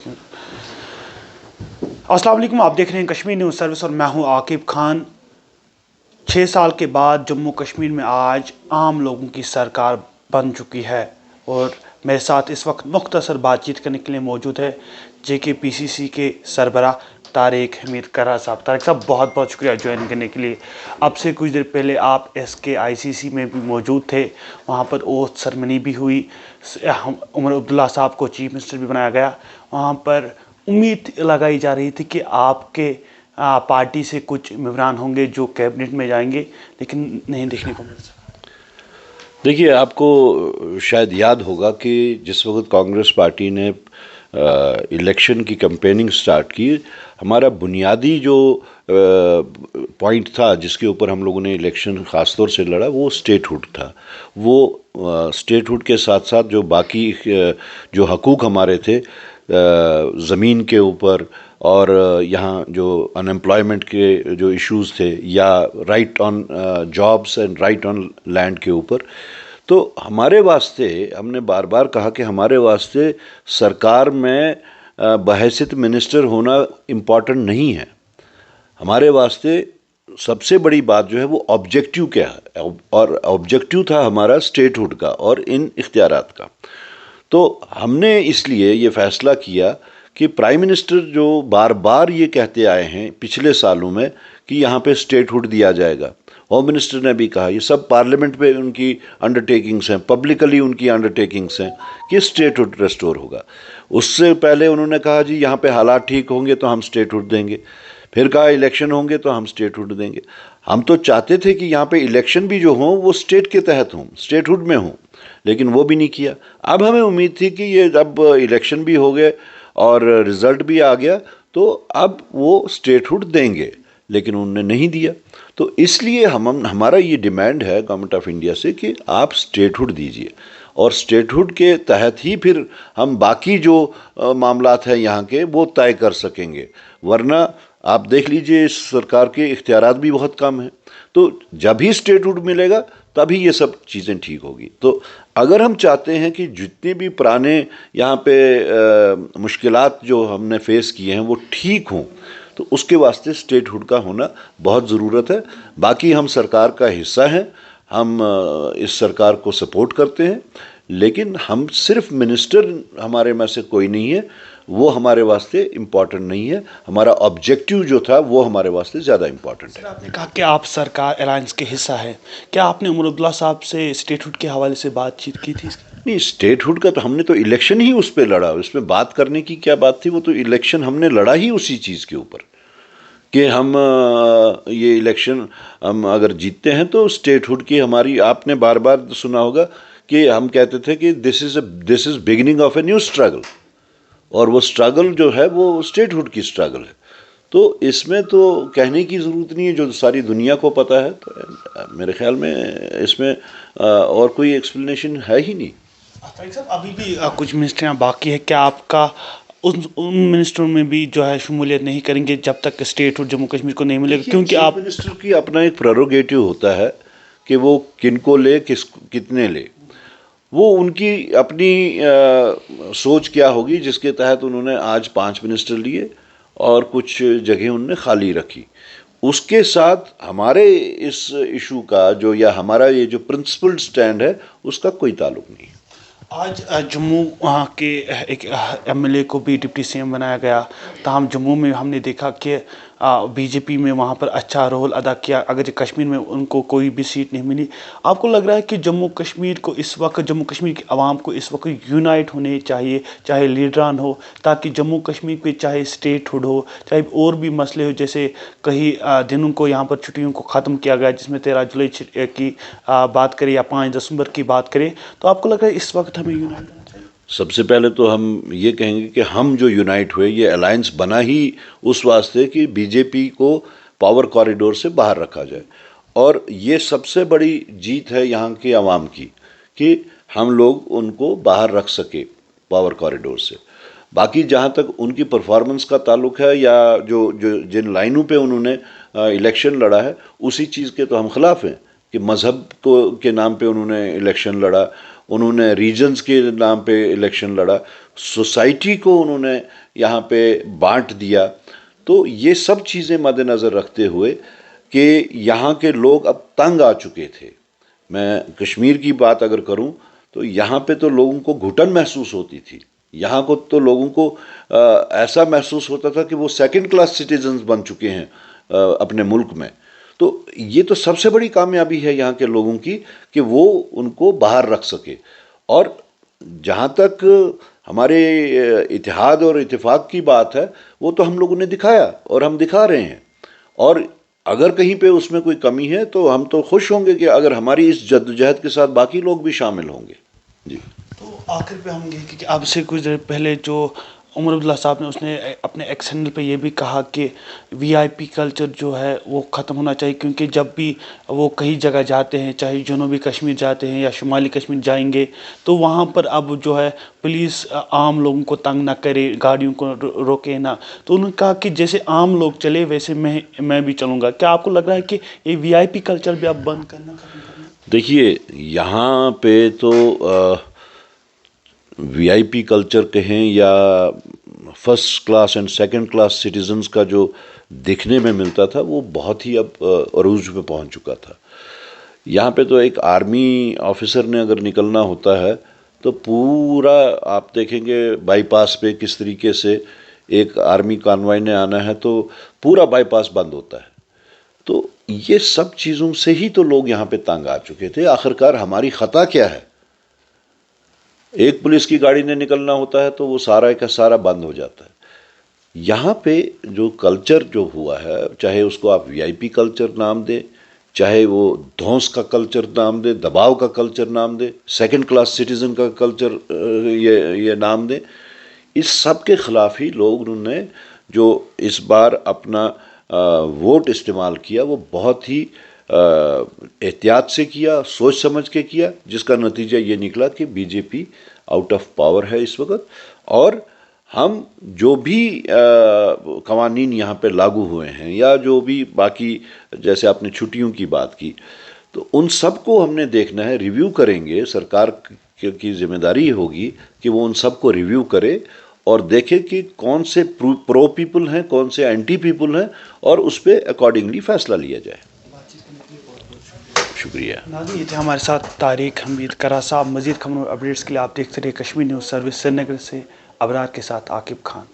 अस्सलाम वालेकुम, आप देख रहे हैं कश्मीर न्यूज़ सर्विस और मैं हूं आकिब खान। 6 साल के बाद जम्मू कश्मीर में आज आम लोगों की सरकार बन चुकी है और मेरे साथ इस वक्त मुख्तसर बातचीत करने के लिए मौजूद है JKPCC के सरबराह तारिक हमीद करार साहब। तारिक साहब, बहुत बहुत शुक्रिया ज्वाइन करने के लिए। अब से कुछ देर पहले आप SKICC में भी मौजूद थे, वहाँ पर ओथ सेरेमनी भी हुई, उमर अब्दुल्ला साहब को चीफ मिनिस्टर भी बनाया गया। वहाँ पर उम्मीद लगाई जा रही थी कि आपके पार्टी से कुछ मेंबरान होंगे जो कैबिनेट में जाएंगे, लेकिन नहीं देखने को मिला। देखिए, आपको शायद याद होगा कि जिस वक्त कांग्रेस पार्टी ने इलेक्शन की कैंपेनिंग स्टार्ट की, हमारा बुनियादी जो पॉइंट था जिसके ऊपर हम लोगों ने इलेक्शन ख़ास तौर से लड़ा, वो स्टेटहुड था। वो स्टेटहुड के साथ साथ जो बाकी जो हकूक़ हमारे थे ज़मीन के ऊपर और यहाँ जो अनएम्प्लॉयमेंट के जो इश्यूज़ थे, या right on jobs and right on land के ऊपर, तो हमारे वास्ते हमने बार बार कहा कि हमारे वास्ते सरकार में बहैसियत मिनिस्टर होना इम्पॉर्टेंट नहीं है। हमारे वास्ते सबसे बड़ी बात जो है वो ऑब्जेक्टिव क्या है, और ऑब्जेक्टिव था हमारा स्टेटहुड का और इन इख्तियारात का। तो हमने इसलिए ये फ़ैसला किया कि प्राइम मिनिस्टर जो बार बार ये कहते आए हैं पिछले सालों में कि यहाँ पे स्टेटहुड दिया जाएगा, होम मिनिस्टर ने भी कहा, ये सब पार्लियामेंट पे उनकी अंडरटेकिंग्स हैं, पब्लिकली उनकी अंडरटेकिंग्स हैं कि स्टेटहुड रेस्टोर होगा। उससे पहले उन्होंने कहा जी यहाँ पे हालात ठीक होंगे तो हम स्टेटहुड देंगे, फिर कहा इलेक्शन होंगे तो हम स्टेटहुड देंगे। हम तो चाहते थे कि यहाँ पे इलेक्शन भी जो हों वो स्टेट के तहत हों, स्टेटहुड में हों, लेकिन वो भी नहीं किया। अब हमें उम्मीद थी कि ये जब इलेक्शन भी हो गए और रिज़ल्ट भी आ गया तो अब वो स्टेटहुड देंगे, लेकिन उन्होंने नहीं दिया। तो इसलिए हमारा ये डिमांड है गवर्नमेंट ऑफ इंडिया से कि आप स्टेटहुड दीजिए, और स्टेटहुड के तहत ही फिर हम बाकी जो मामलात हैं यहाँ के वो तय कर सकेंगे। वरना आप देख लीजिए, इस सरकार के इख्तियारात भी बहुत कम हैं, तो जब ही स्टेटहुड मिलेगा तभी ये सब चीज़ें ठीक होगी। तो अगर हम चाहते हैं कि जितने भी पुराने यहाँ पे मुश्किलात जो हमने फेस किए हैं वो ठीक हों, तो उसके वास्ते स्टेटहुड का होना बहुत ज़रूरत है। बाकी हम सरकार का हिस्सा हैं, हम इस सरकार को सपोर्ट करते हैं, लेकिन हम सिर्फ मिनिस्टर हमारे में से कोई नहीं है, वो हमारे वास्ते इम्पॉर्टेंट नहीं है। हमारा ऑब्जेक्टिव जो था वो हमारे वास्ते ज़्यादा इम्पॉर्टेंट है। आपने कहा कि आप सरकार अलायंस के हिस्सा है, क्या आपने उमर अब्दुल्ला साहब से स्टेटहुड के हवाले से बातचीत की थी? नहीं, स्टेटहुड का तो हमने तो इलेक्शन ही उस पर लड़ा, उसमें बात करने की क्या बात थी। वो तो इलेक्शन हमने लड़ा ही उसी चीज़ के ऊपर कि हम ये इलेक्शन हम अगर जीतते हैं तो स्टेटहुड की हमारी, आपने बार बार सुना होगा कि हम कहते थे कि this is beginning of a new struggle, और वो स्ट्रगल जो है वो स्टेटहुड की स्ट्रगल है। तो इसमें तो कहने की ज़रूरत नहीं है, जो सारी दुनिया को पता है। तो मेरे ख्याल में इसमें और कोई एक्सप्लेनेशन है ही नहीं। अभी भी कुछ मिनिस्ट्रियाँ बाकी है, क्या आपका उन मिनिस्टरों में भी जो है शमूलियत नहीं करेंगे जब तक स्टेटहुड जम्मू कश्मीर को नहीं मिलेगा? क्योंकि आप मिनिस्टर की अपना एक प्रेरोगेटिव होता है कि वो किनको ले, कितने ले, वो उनकी अपनी सोच क्या होगी जिसके तहत उन्होंने आज 5 मिनिस्टर लिए और कुछ जगह उन्होंने खाली रखी। उसके साथ हमारे इस इशू का जो, या हमारा ये जो प्रिंसिपल्ड स्टैंड है, उसका कोई ताल्लुक नहीं है। आज जम्मू वहाँ के एक MLA को भी डिप्टी CM बनाया गया, ताहम जम्मू में हमने देखा कि BJP में वहाँ पर अच्छा रोल अदा किया, अगर कश्मीर में उनको कोई भी सीट नहीं मिली। आपको लग रहा है कि जम्मू कश्मीर को इस वक्त, जम्मू कश्मीर की आवाम को इस वक्त यूनाइट होने चाहिए, चाहे लीडरान हो, ताकि जम्मू कश्मीर पे चाहे स्टेटहुड हो, चाहे और भी मसले हो, जैसे कई दिनों को यहाँ पर छुट्टियों को ख़त्म किया गया, जिसमें 13 जुलाई की बात करें या 5 दिसंबर की बात करें, तो आपको लग रहा है इस वक्त हमें यूनाइट होना चाहिए? सबसे पहले तो हम ये कहेंगे कि हम जो यूनाइट हुए, ये अलायंस बना ही उस वास्ते कि BJP को पावर कॉरिडोर से बाहर रखा जाए, और ये सबसे बड़ी जीत है यहाँ की आवाम की कि हम लोग उनको बाहर रख सके पावर कॉरिडोर से। बाकी जहाँ तक उनकी परफॉर्मेंस का ताल्लुक है, या जो जिन लाइनों पे उन्होंने इलेक्शन लड़ा है, उसी चीज़ के तो हम ख़िलाफ़ हैं कि मज़हब के नाम पे उन्होंने इलेक्शन लड़ा, انہوں نے ریجنز کے نام پہ الیکشن لڑا، سوسائٹی کو انہوں نے یہاں پہ بانٹ دیا. تو یہ سب چیزیں مد نظر رکھتے ہوئے کہ یہاں کے لوگ اب تنگ آ چکے تھے. میں کشمیر کی بات اگر کروں تو یہاں پہ تو لوگوں کو گھٹن محسوس ہوتی تھی. یہاں کو تو لوگوں کو ایسا محسوس ہوتا تھا کہ وہ سیکنڈ کلاس سٹیزنز بن چکے ہیں اپنے ملک میں. تو یہ تو سب سے بڑی کامیابی ہے یہاں کے لوگوں کی کہ وہ ان کو باہر رکھ سکے. اور جہاں تک ہمارے اتحاد اور اتفاق کی بات ہے وہ تو ہم لوگوں نے دکھایا اور ہم دکھا رہے ہیں. اور اگر کہیں پہ اس میں کوئی کمی ہے تو ہم تو خوش ہوں گے کہ اگر ہماری اس جدوجہد کے ساتھ باقی لوگ بھی شامل ہوں گے. جی. تو آخر پہ ہم یہ کہ اب سے کچھ دیر پہلے جو عمر عبداللہ صاحب نے اس نے اپنے ایکس ہینڈل پہ یہ بھی کہا کہ وی آئی پی کلچر جو ہے وہ ختم ہونا چاہیے، کیونکہ جب بھی وہ کئی جگہ جاتے ہیں، چاہے جنوبی کشمیر جاتے ہیں یا شمالی کشمیر جائیں گے، تو وہاں پر اب جو ہے پولیس عام لوگوں کو تنگ نہ کرے، گاڑیوں کو روکے نہ. تو انہوں نے کہا کہ جیسے عام لوگ چلے ویسے میں بھی چلوں گا. کیا آپ کو لگ رہا ہے کہ یہ وی آئی پی کلچر بھی اب بند کرنا ختم کرنا؟ دیکھیے یہاں پہ تو وی آئی پی کلچر کہیں یا first class and second class citizens کا جو دیکھنے میں ملتا تھا وہ بہت ہی اب عروج پہ پہنچ چکا تھا. یہاں پہ تو ایک آرمی آفیسر نے اگر نکلنا ہوتا ہے تو پورا آپ دیکھیں گے بائی پاس پہ کس طریقے سے ایک آرمی کانوائے نے آنا ہے تو پورا بائی پاس بند ہوتا ہے. تو یہ سب چیزوں سے ہی تو لوگ یہاں پہ تنگ آ چکے تھے. آخرکار ہماری خطا کیا ہے؟ ایک پولیس کی گاڑی نے نکلنا ہوتا ہے تو وہ سارا کا سارا بند ہو جاتا ہے. یہاں پہ جو کلچر جو ہوا ہے، چاہے اس کو آپ وی آئی پی کلچر نام دیں، چاہے وہ دھونس کا کلچر نام دیں، دباؤ کا کلچر نام دیں، سیکنڈ کلاس سٹیزن کا کلچر یہ نام دیں، اس سب کے خلاف ہی لوگوں نے جو اس بار اپنا ووٹ استعمال کیا وہ بہت ہی احتیاط سے کیا، سوچ سمجھ کے کیا، جس کا نتیجہ یہ نکلا کہ B J P out of power ہے اس وقت. اور ہم جو بھی قوانین یہاں پہ لاگو ہوئے ہیں یا جو بھی باقی جیسے آپ نے چھٹیوں کی بات کی تو ان سب کو ہم نے دیکھنا ہے، ریویو کریں گے. سرکار کی ذمہ داری ہوگی کہ وہ ان سب کو ریویو کرے اور دیکھے کہ کون سے پرو پیپل ہیں، کون سے اینٹی پیپل ہیں، اور اس پہ اکارڈنگلی فیصلہ لیا جائے. شکریہ. ناظرین یہ تھے ہمارے ساتھ طارق حمید کرا صاحب. مزید خبروں اپڈیٹس کے لیے آپ دیکھتے رہے کشمیر نیوز سروس سری نگر سے ابرار کے ساتھ عاقب خان.